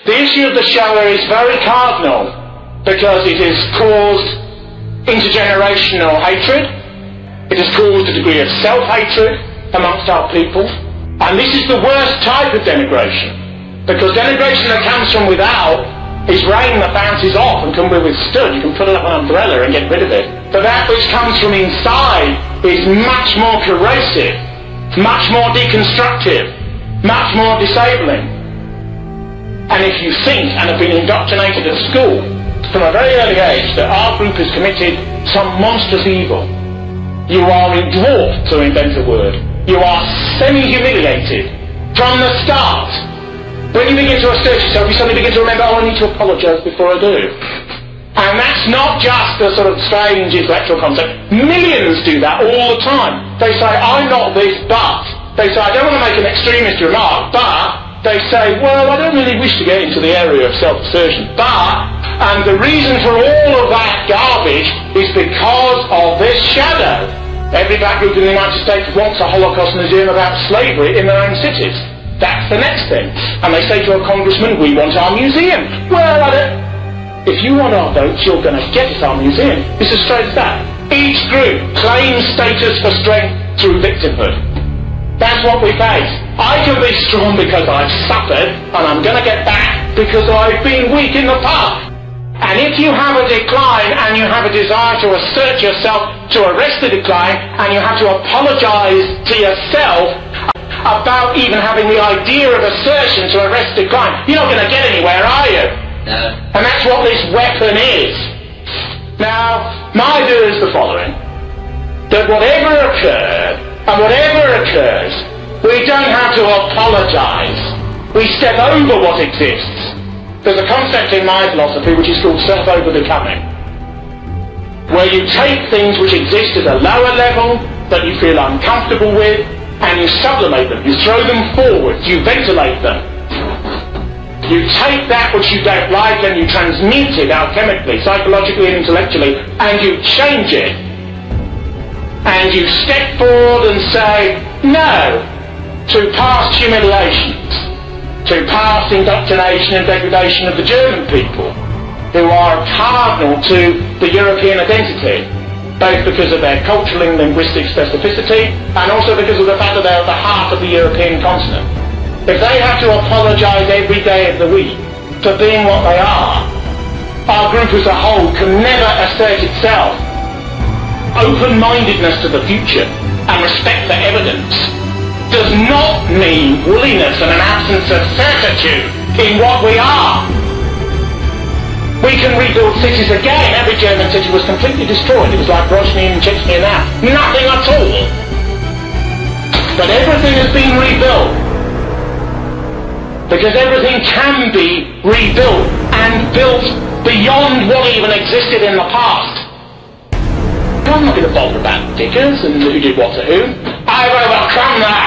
The issue of the Shoah is very cardinal because it has caused intergenerational hatred. It has caused a degree of self-hatred amongst our people. And this is the worst type of denigration, because denigration that comes from without is rain that bounces off and can be withstood. You can put it up an umbrella and get rid of it. But that which comes from inside is much more corrosive, much more deconstructive, much more disabling. And if you think and have been indoctrinated at school from a very early age that our group has committed some monstrous evil, you are dwarfed, to invent a word. You are semi-humiliated from the start. When you begin to assert yourself, you suddenly begin to remember, oh, I need to apologise before I do. And that's not just a sort of strange intellectual concept. Millions do that all the time. They say, I'm not this, but. They say, I don't want to make an extremist remark, but. They say, well, I don't really wish to get into the area of self-assertion, but. And the reason for all of that garbage is because of this shadow. Every black group in the United States wants a Holocaust museum about slavery in their own cities. That's the next thing. And they say to a congressman, we want our museum. Well, if you want our votes, you're going to get us our museum. It's as straight as that. Each group claims status for strength through victimhood. That's what we face. I can be strong because I've suffered, and I'm going to get back because I've been weak in the past. And if you have a decline and you have a desire to assert yourself to arrest the decline, and you have to apologise to yourself about even having the idea of assertion to arrest decline, you're not going to get anywhere, are you? No. And that's what this weapon is. Now, my view is the following. That whatever occurred, and whatever occurs, we don't have to apologise. We step over what exists. There's a concept in my philosophy which is called self-over-becoming, where you take things which exist at a lower level that you feel uncomfortable with, and you sublimate them, you throw them forward, you ventilate them. You take that which you don't like and you transmute it alchemically, psychologically and intellectually, and you change it. And you step forward and say no to past humiliations, to past indoctrination and degradation of the German people, who are cardinal to the European identity, both because of their cultural and linguistic specificity, and also because of the fact that they're at the heart of the European continent. If they have to apologise every day of the week for being what they are, our group as a whole can never assert itself. Open-mindedness to the future and respect for evidence does not mean woolliness and an absence of certitude in what we are. We can rebuild cities again. Every German city was completely destroyed. It was like Grozny and Chechnya now. Nothing at all. But everything has been rebuilt. Because everything can be rebuilt and built beyond what even existed in the past. I'm not going to bother about Dickens and who did what to whom. I've overcome that